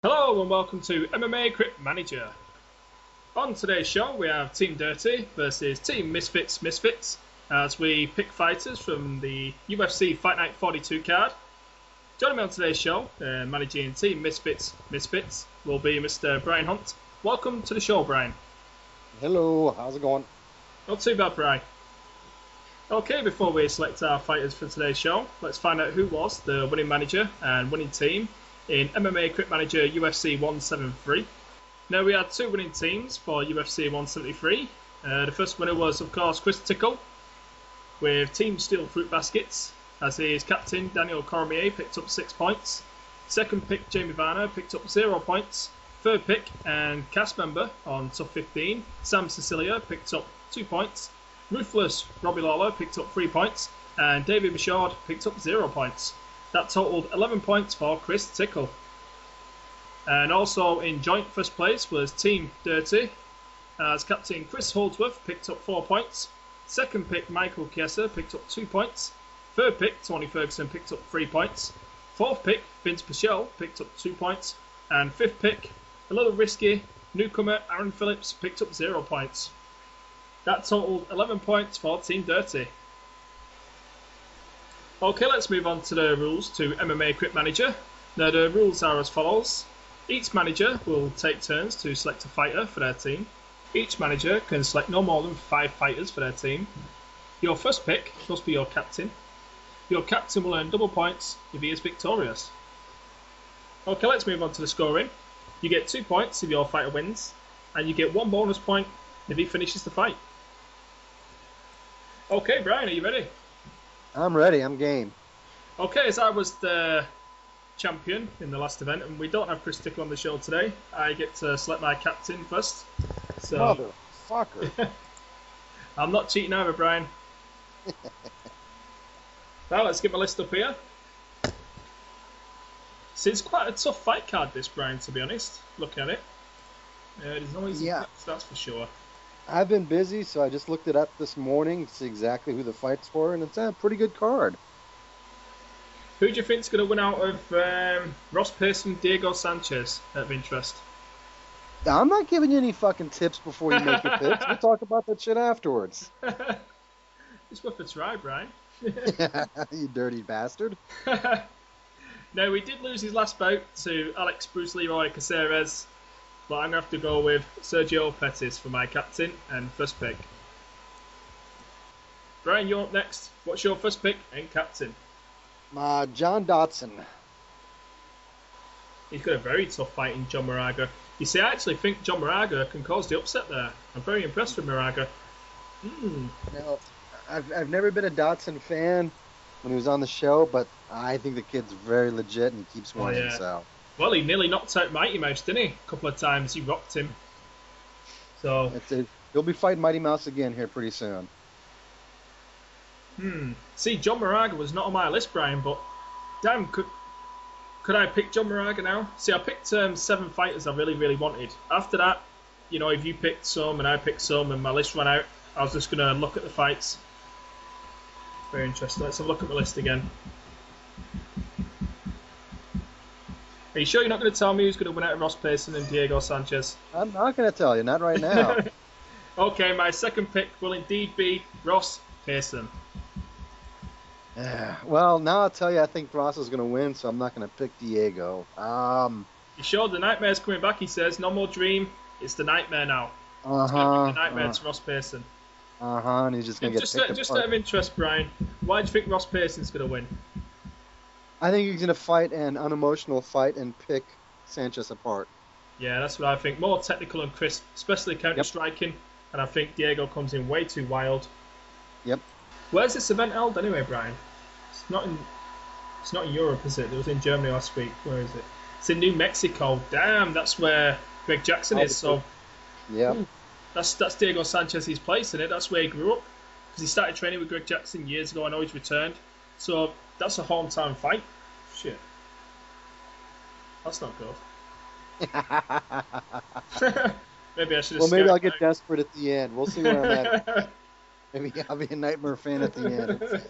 Hello and welcome to MMA Crypt Manager. On today's show we have Team Dirty versus Team Misfits as we pick fighters from the UFC Fight Night 42 card. Joining me on today's show, managing Team Misfits will be Mr. Brian Hunt. Welcome to the show, Brian. Hello, how's it going? Not too bad, Brian. Okay, before we select our fighters for today's show, let's find out who was the winning manager and winning team in MMA Crypt Manager UFC 173. Now we had two winning teams for UFC 173. The first winner was of course Chris Tickle with Team Steel Fruit Baskets, as his captain Daniel Cormier picked up 6 points. Second pick Jamie Varner picked up 0 points. Third pick and cast member on Tough 15 Sam Cecilia picked up 2 points. Ruthless Robbie Lawler picked up 3 points, and David Bouchard picked up 0 points. That totaled 11 points for Chris Tickle. And also in joint first place was Team Dirty, as captain Chris Holdsworth picked up 4 points. Second pick Michael Chiesa picked up 2 points. Third pick Tony Ferguson picked up 3 points. Fourth pick Vince Pichel picked up 2 points. And fifth pick, a little risky newcomer Aaron Phillips picked up 0 points. That totaled 11 points for Team Dirty. Okay, let's move on to the rules to MMA Crypt Manager. Now the rules are as follows. Each manager will take turns to select a fighter for their team. Each manager can select no more than 5 fighters for their team. Your first pick must be your captain. Your captain will earn double points if he is victorious. Okay, let's move on to the scoring. You get 2 points if your fighter wins, and you get 1 bonus point if he finishes the fight. Okay, Brian, are you ready? I'm ready, I'm game. Okay, as I was the champion in the last event, and we don't have Chris Tickle on the show today, I get to select my captain first. So, Motherfucker. I'm not cheating either, Brian. Now let's get my list up here. See, it's quite a tough fight card this, Brian, to be honest. Look at it. There's no easy picks, that's for sure. I've been busy, so I just looked it up this morning to see exactly who the fights were, and it's a pretty good card. Who do you think's going to win out of Ross Pearson, Diego Sanchez, out of interest? I'm not giving you any fucking tips before you make your picks. We'll talk about that shit afterwards. It's worth a try, Brian. You dirty bastard. Now, we did lose his last bout to Alex Bruce Leroy Caceres, but I'm going to have to go with Sergio Pettis for my captain and first pick. Brian, you're up next. What's your first pick and captain? John Dotson. He's got a very tough fight in John Moraga. You see, I actually think John Moraga can cause the upset there. I'm very impressed with Moraga. Now, I've never been a Dotson fan when he was on the show, but I think the kid's very legit and he keeps winning. Yeah. So. Well, he nearly knocked out Mighty Mouse, didn't he? A couple of times he rocked him. So That's it. He'll be fighting Mighty Mouse again here pretty soon. See, John Moraga was not on my list, Brian, but damn, could I pick John Moraga now? See, I picked 7 fighters I really wanted. After that, you know, if you picked some and I picked some and my list ran out, I was just going to look at the fights. Very interesting. Let's have a look at my list again. Are you sure you're not going to tell me who's going to win out of Ross Pearson and Diego Sanchez? I'm not going to tell you, not right now. Okay, my second pick will indeed be Ross Pearson. Well, now I'll tell you, I think Ross is going to win, so I'm not going to pick Diego. You sure? The Nightmare's coming back, he says. No more dream. It's the Nightmare now. Uh-huh. The Nightmare to Ross Pearson. And he's just going to get picked Just apart. out of interest, Brian, why do you think Ross Pearson's going to win? I think he's going to fight an unemotional fight and pick Sanchez apart. Yeah, that's what I think. More technical and crisp, especially counter-striking. And I think Diego comes in way too wild. Yep. Where's this event held anyway, Brian? It's not in Europe, is it? It was in Germany last week. Where is it? It's in New Mexico. Damn, that's where Greg Jackson is. So yeah, that's Diego Sanchez's place, isn't it? That's where he grew up. Because he started training with Greg Jackson years ago. I know he's returned. So that's a hometown fight. Shit. That's not good. Maybe I should have. Well, maybe I'll get desperate at the end. We'll see where I'm at. Maybe I'll be a Nightmare fan at the end.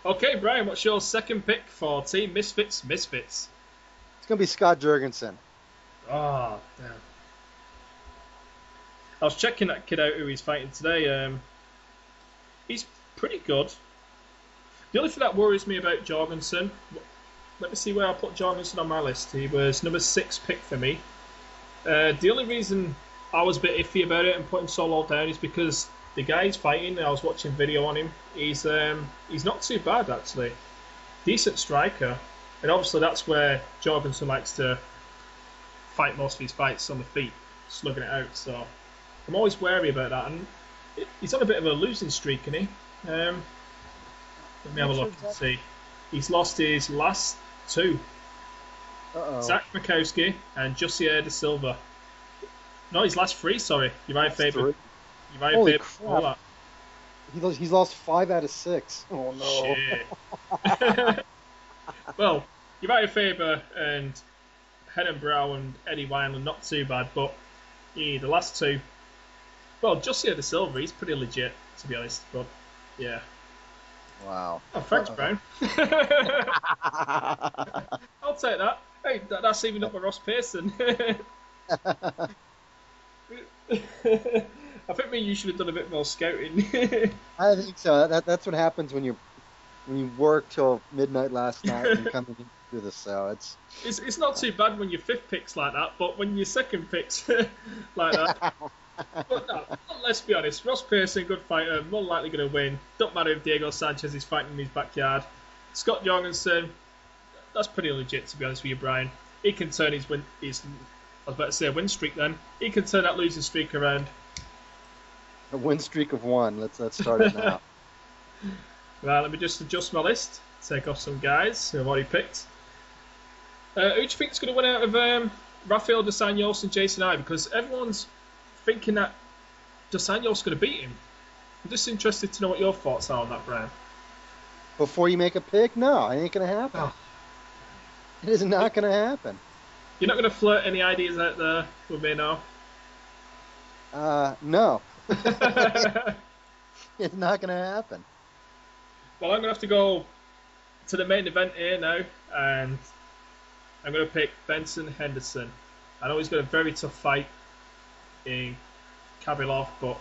Okay, Brian, what's your second pick for Team Misfits? It's gonna be Scott Jurgensen. Oh, damn. I was checking that kid out who he's fighting today. He's pretty good. The only thing that worries me about Jorgensen, let me see where I put Jorgensen on my list. He was number 6 pick for me. The only reason I was a bit iffy about it and put him so low down is because the guy he's fighting, I was watching video on him, he's not too bad actually. Decent striker. And obviously that's where Jorgensen likes to fight most of his fights, on the feet, slugging it out. So I'm always wary about that. And he's on a bit of a losing streak, isn't he? Let me have a look and see. He's lost his last 2. Zach Mikowski and Jussier de Silva. No, his last 3, sorry. Uriah Faber. Holy crap. He's lost 5 out of 6. Oh, no. Shit. Well, Uriah Faber and Henan Brow and Eddie Wineland, not too bad, but the last 2. Well, Jussier de Silva, he's pretty legit, to be honest, but yeah. Wow. Oh, thanks, Brown. I'll take that. Hey, that's even up with Ross Pearson. I think me and you should have done a bit more scouting. I think so. That's what happens when you work till midnight last night and come in through the cell. It's not too bad when your 5th pick's like that, but when your 2nd pick's like that. But no, let's be honest. Ross Pearson, good fighter, more likely going to win. Don't matter if Diego Sanchez is fighting in his backyard. Scott Jorgensen, that's pretty legit, to be honest with you, Brian. He can turn his I was about to say a win streak then. He can turn that losing streak around. A win streak of 1. Let's start it now. Right, let me just adjust my list. Take off some guys who I've already picked. Who do you think is going to win out of Rafael dos Anjos and Jason I? Because everyone's thinking that dos Anjos is going to beat him. I'm just interested to know what your thoughts are on that, Brian. Before you make a pick? No, it ain't going to happen. Oh. It is not going to happen. You're not going to flirt any ideas out there with me now? No. It's not going to happen. Well, I'm going to have to go to the main event here now, and I'm going to pick Benson Henderson. I know he's got a very tough fight in Kabilov, but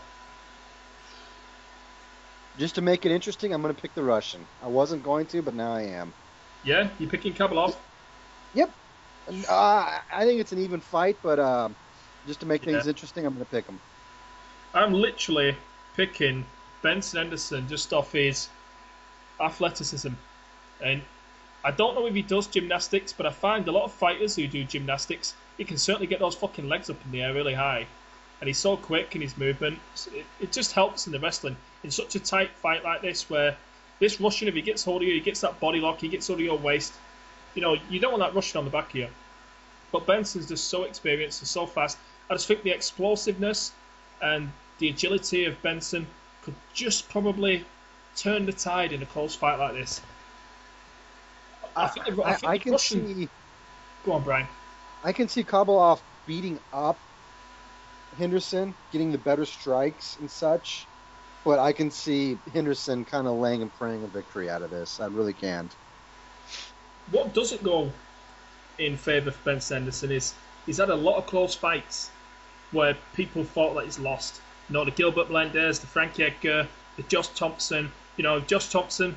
just to make it interesting, I'm going to pick the Russian. I wasn't going to, but now I am. Yeah, you picking Kabilov? Yep. I think it's an even fight, but just to make things interesting, I'm going to pick him. I'm literally picking Benson Henderson just off his athleticism. And I don't know if he does gymnastics, but I find a lot of fighters who do gymnastics, he can certainly get those fucking legs up in the air really high. And he's so quick in his movement. It just helps in the wrestling. In such a tight fight like this, where this Russian, if he gets hold of you, he gets that body lock, he gets hold of your waist. You know, you don't want that Russian on the back of you. But Benson's just so experienced and so fast. I just think the explosiveness and the agility of Benson could just probably turn the tide in a close fight like this. I think the can Russian... see. Go on, Brian. I can see Kabilov beating up Henderson, getting the better strikes and such. But I can see Henderson kind of laying and praying a victory out of this. I really can. What doesn't go in favour of Benson Henderson is he's had a lot of close fights where people thought that he's lost. You know, the Gilbert Melendez, the Frankie Edgar, the Josh Thompson. You know, Josh Thompson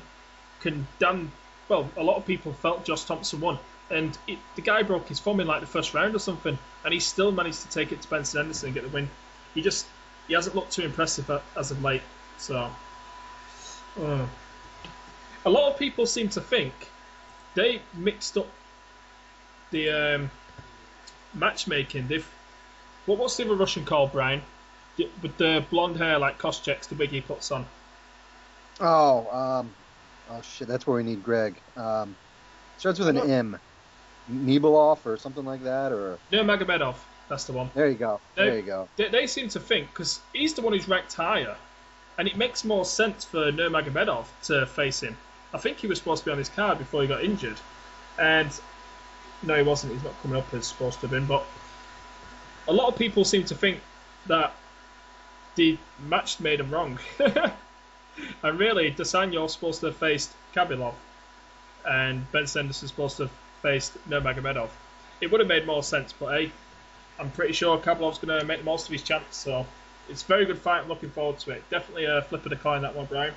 can damn... Well, a lot of people felt Josh Thompson won. And the guy broke his thumb in like the first round or something. And he still managed to take it to Benson Henderson and get the win. He hasn't looked too impressive as of late. So... A lot of people seem to think they mixed up the matchmaking. What's the other Russian called, Brian? With the blonde hair like Koscheck's, the wig he puts on. Oh shit, that's where we need Greg. Starts with an M. Nibolov or something like that, or Nurmagomedov. That's the one. There you go. There you go. They seem to think, because he's the one who's ranked higher, and it makes more sense for Nurmagomedov to face him. I think he was supposed to be on his card before he got injured, and no, he wasn't. He's not coming up as supposed to have been. But a lot of people seem to think that the match made him wrong, and really, dos Anjos supposed to have faced Kabilov, and Ben Sanderson's supposed to have faced Nurmagomedov. it would have made more sense. But hey, I'm pretty sure Kabelov's going to make the most of his chance. So it's a very good fight. I'm looking forward to it. Definitely a flip of the coin, that one, Brian.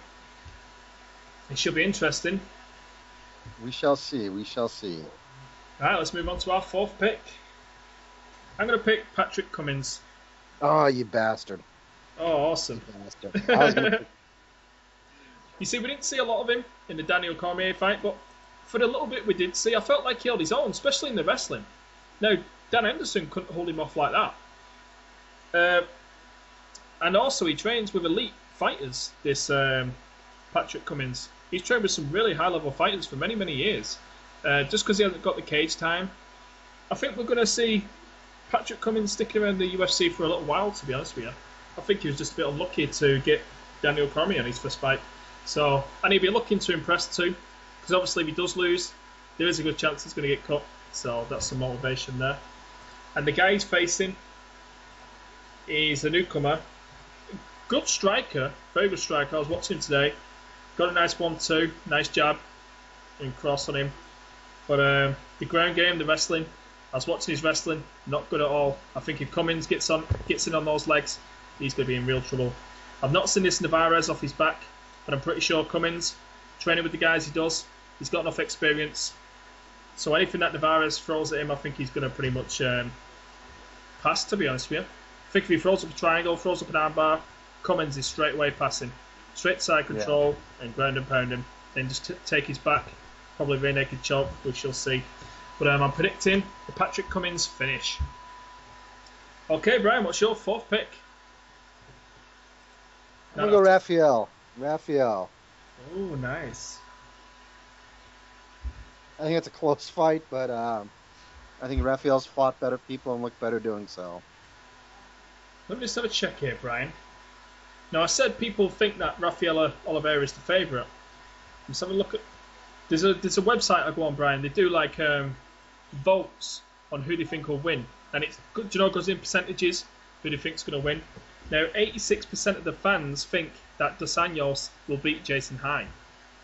It should be interesting. We shall see. We shall see. All right, let's move on to our fourth pick. I'm going to pick Patrick Cummins. Oh, you bastard. Oh, awesome. Bastard. I was gonna pick... You see, we didn't see a lot of him in the Daniel Cormier fight, but for the little bit we did see, I felt like he held his own, especially in the wrestling. Now, Dan Henderson couldn't hold him off like that. And also, he trains with elite fighters, this Patrick Cummins. He's trained with some really high-level fighters for many, many years. Just because he hasn't got the cage time, I think we're going to see Patrick Cummins sticking around the UFC for a little while, to be honest with you. I think he was just a bit unlucky to get Daniel Cormier on his first fight. So, and he'll be looking to impress too, because obviously if he does lose, there is a good chance he's going to get cut. So that's some motivation there. And the guy he's facing is a newcomer. Good striker, very good striker. I was watching him today. Got a nice 1-2, nice jab and cross on him. But the ground game, the wrestling, I was watching his wrestling, not good at all. I think if Cummins gets in on those legs, he's going to be in real trouble. I've not seen this Navarez off his back, but I'm pretty sure Cummins, training with the guys he does, he's got enough experience. So anything that Navarez throws at him, I think he's going to pretty much pass, to be honest with you. I think if he throws up a triangle, throws up an armbar, Cummins is straight away passing. Straight side control and ground and pound him. Then just take his back, probably rear naked choke, we shall see. But I'm predicting the Patrick Cummins finish. Okay, Brian, what's your fourth pick? I'm going to go Rafael. Rafael. Oh, nice. I think it's a close fight, but I think Rafael's fought better people and looked better doing so. Let me just have a check here, Brian. Now, I said people think that Rafael Oliveira is the favourite. I'm just having a look at... There's a website I go on, Brian. They do like votes on who they think will win. And it's good, you know, it goes in percentages, who they think's going to win. Now, 86% of the fans think that Dos Anjos will beat Jason Hine.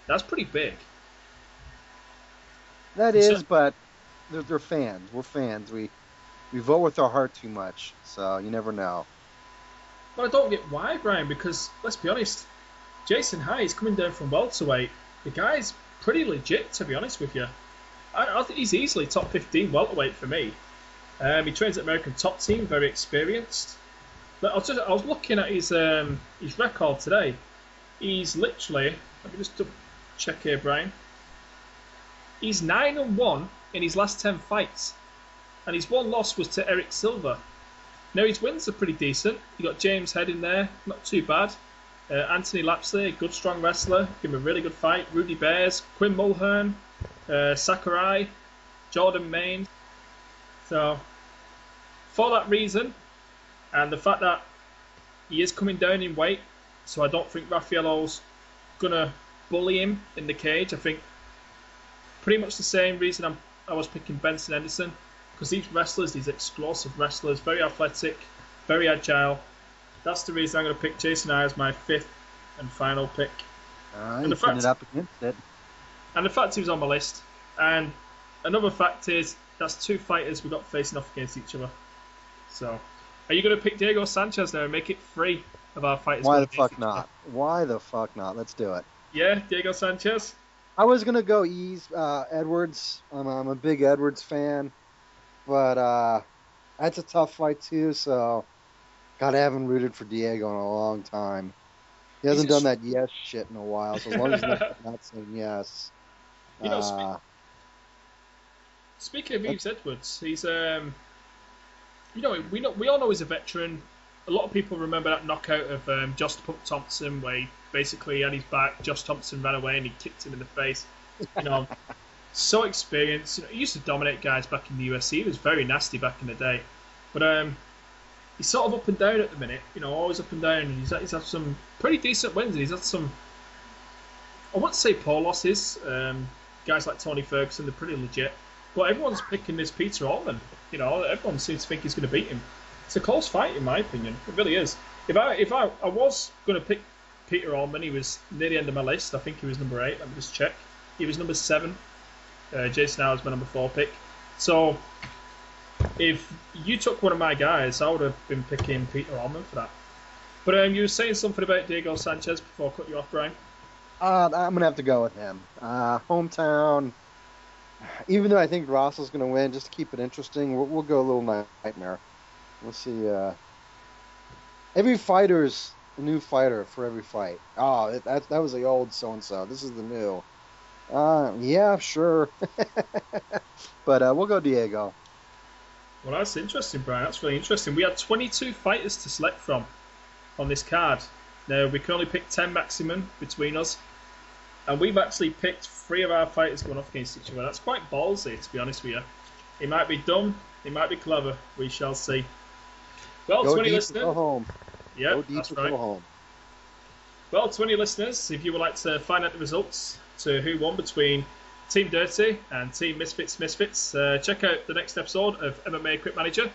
That's pretty big. That is, but they're fans. We're fans. We vote with our heart too much, so you never know. But I don't get why, Brian, because, let's be honest, Jason Hine is coming down from welterweight. The guy's pretty legit, to be honest with you. I think he's easily top 15 welterweight for me. He trains at American Top Team, very experienced. But I was looking at his record today. He's literally, let me just double check here, Brian. He's 9-1 in his last 10 fights, and his one loss was to Eric Silva. Now his wins are pretty decent. You got James Head in there, not too bad. Anthony Lapsley, a good strong wrestler, give him a really good fight. Rudy Bears, Quinn Mulhern, Sakurai, Jordan Main. So for that reason, and the fact that he is coming down in weight, so I don't think Raffaello's gonna bully him in the cage. I think pretty much the same reason I was picking Benson Henderson, because these wrestlers, these explosive wrestlers, very athletic, very agile. That's the reason I'm going to pick Jason Hine as my fifth and final pick. You turned it up against it. And the fact he was on my list. And another fact is, that's two fighters we got facing off against each other. So, are you going to pick Diego Sanchez now and make it 3 of our fighters? Why the fuck not? Why the fuck not? Let's do it. Yeah, Diego Sanchez? I was going to go Edwards. I'm a big Edwards fan. But that's a tough fight too, so... God, I haven't rooted for Diego in a long time. He hasn't done that yes shit in a while, so as long as he's not saying yes. You know, speaking of Yves Edwards, he's we all know he's a veteran. A lot of people remember that knockout of Josh Pump Thompson, where he basically had his back. Josh Thompson ran away and he kicked him in the face. You know, so experienced. You know, he used to dominate guys back in the UFC. He was very nasty back in the day, but he's sort of up and down at the minute, you know, always up and down. He's had some pretty decent wins, and he's had some, I wouldn't say poor losses. Guys like Tony Ferguson, they're pretty legit. But everyone's picking this Peter Altman. You know, everyone seems to think he's going to beat him. It's a close fight, in my opinion. It really is. If I was going to pick Peter Altman, he was near the end of my list. I think he was number 8. Let me just check. He was number 7. Jason Hine was my number 4 pick. So, If you took one of my guys, I would have been picking Peter Allman for that. But you were saying something about Diego Sanchez before I cut you off, Brian. I'm gonna have to go with him. Hometown. Even though I think Russell's gonna win, just to keep it interesting, we'll go a little nightmare. We'll see. Every fighter's a new fighter for every fight. Oh, that was the old so and so. This is the new. Yeah, sure. But we'll go Diego. Well, that's interesting, Brian. That's really interesting. We had 22 fighters to select from on this card. Now, we can only pick 10 maximum between us. And we've actually picked 3 of our fighters going off against each other. That's quite ballsy, to be honest with you. It might be dumb. It might be clever. We shall see. Well, Go 20 deep listeners. Go home. Yeah, Go deep that's to right. Go home. Well, 20 listeners, if you would like to find out the results to who won between Team Dirty and Team Misfits, check out the next episode of MMA Crypt Manager.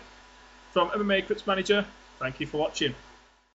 From MMA Crypt Manager, thank you for watching.